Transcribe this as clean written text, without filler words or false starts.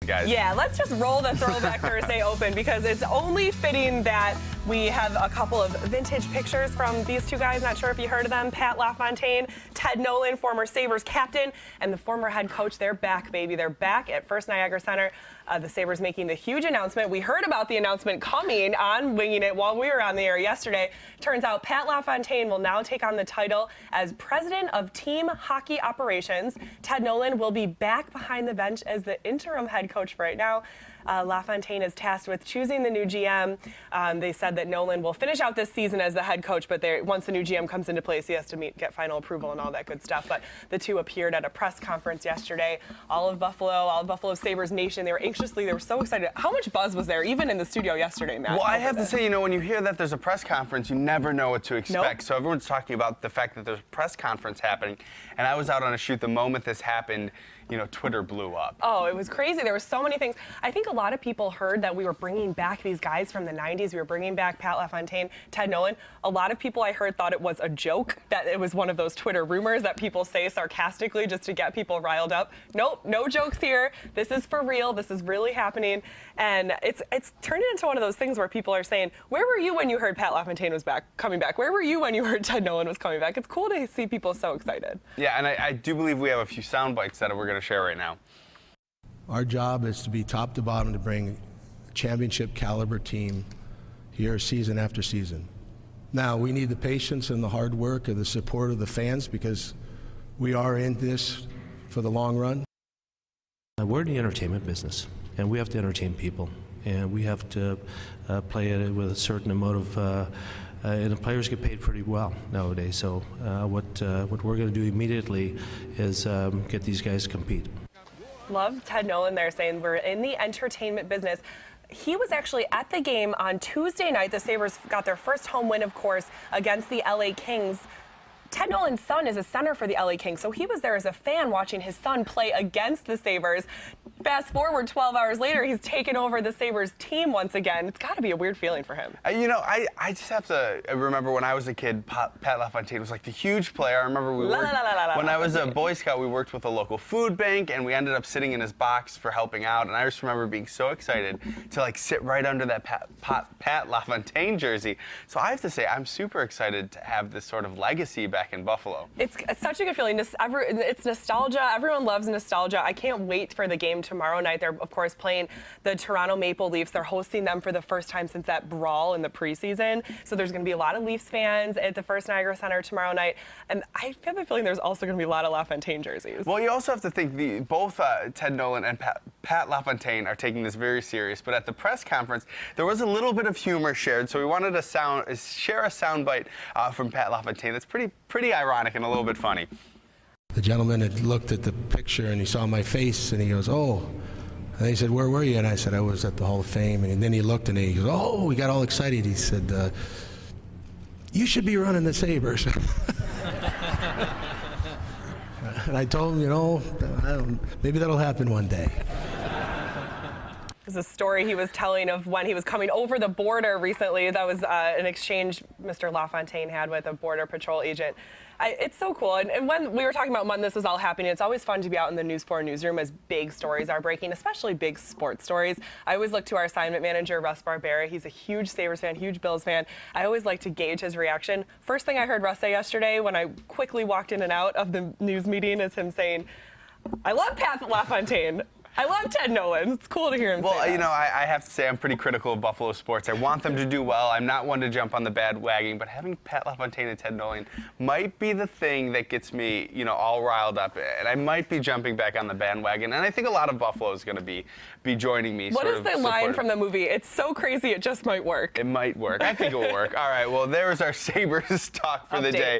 guys. Yeah, let's just roll the Throwback Thursday open because it's only fitting that we have a couple of vintage pictures from these two guys. Not sure if you heard of them. Pat LaFontaine, Ted Nolan, former Sabres captain, and the former head coach. They're back, baby. They're back at First Niagara Center. The Sabres making the huge announcement. We heard about the announcement coming on Winging It while we were on the air yesterday. Turns out Pat LaFontaine will now take on the title as president of team hockey operations. Ted Nolan will be back behind the bench as the interim head coach for right now. LaFontaine is tasked with choosing the new GM. They said that Nolan will finish out this season as the head coach, but once the new GM comes into place, he has to get final approval and all that good stuff. But the two appeared at a press conference yesterday. All of Buffalo Sabres Nation, they were so excited. How much buzz was there, even in the studio yesterday, Matt? Well, I have to say, when you hear that there's a press conference, you never know what to expect. Nope. So everyone's talking about the fact that there's a press conference happening, and I was out on a shoot the moment this happened. Twitter blew up. Oh, it was crazy. There were so many things. I think a lot of people heard that we were bringing back these guys from the 90s. We were bringing back Pat LaFontaine, Ted Nolan. A lot of people I heard thought it was a joke, that it was one of those Twitter rumors that people say sarcastically just to get people riled up. Nope, no jokes here. This is for real. This is really happening. And it's turned into one of those things where people are saying, where were you when you heard Pat LaFontaine was coming back? Where were you when you heard Ted Nolan was coming back? It's cool to see people so excited. Yeah, and I do believe we have a few sound bites that we're going to share right now. Our job is to be top to bottom to bring a championship caliber team here season after season. Now, we need the patience and the hard work and the support of the fans because we are in this for the long run. We're in the entertainment business, and we have to entertain people, and we have to play it with a certain amount of and the players get paid pretty well nowadays. So what we're going to do immediately is get these guys to compete. Love Ted Nolan there saying we're in the entertainment business. He was actually at the game on Tuesday night. The Sabres got their first home win, of course, against the LA Kings. Ted Nolan's son is a center for the LA Kings, so he was there as a fan watching his son play against the Sabres. Fast forward 12 hours later, he's taken over the Sabres team once again. It's got to be a weird feeling for him. I just have to remember when I was a kid, Pat LaFontaine was like the huge player. I remember when I was a Boy Scout, we worked with a local food bank, and we ended up sitting in his box for helping out. And I just remember being so excited to sit right under that Pat LaFontaine jersey. So I have to say, I'm super excited to have this sort of legacy back in Buffalo. It's such a good feeling. It's nostalgia. Everyone loves nostalgia. I can't wait for the game tomorrow night. They're, of course, playing the Toronto Maple Leafs. They're hosting them for the first time since that brawl in the preseason. So there's going to be a lot of Leafs fans at the First Niagara Center tomorrow night. And I have the feeling there's also going to be a lot of LaFontaine jerseys. Well, you also have to think both Ted Nolan and Pat LaFontaine are taking this very serious. But at the press conference, there was a little bit of humor shared. So we wanted to share a soundbite from Pat LaFontaine that's pretty ironic and a little bit funny. The gentleman had looked at the picture and he saw my face and he goes, "Oh." And he said, "Where were you?" And I said, "I was at the Hall of Fame." And then he looked and he goes, "Oh," he got all excited. He said, "You should be running the Sabres." And I told him, maybe that'll happen one day. There's a story he was telling of when he was coming over the border recently. That was an exchange Mr. LaFontaine had with a Border Patrol agent. It's so cool. And when we were talking about when this was all happening, it's always fun to be out in the News 4 newsroom as big stories are breaking, especially big sports stories. I always look to our assignment manager, Russ Barbera. He's a huge Sabres fan, huge Bills fan. I always like to gauge his reaction. First thing I heard Russ say yesterday when I quickly walked in and out of the news meeting is him saying, "I love Pat LaFontaine. I love Ted Nolan." It's cool to hear him say that. I have to say I'm pretty critical of Buffalo sports. I want them to do well. I'm not one to jump on the bandwagon, but having Pat LaFontaine and Ted Nolan might be the thing that gets me, all riled up. And I might be jumping back on the bandwagon. And I think a lot of Buffalo is going to be joining me. What is the line from the movie? It's so crazy, it just might work. It might work. I think it will work. All right, well, there's our Sabres talk for the day.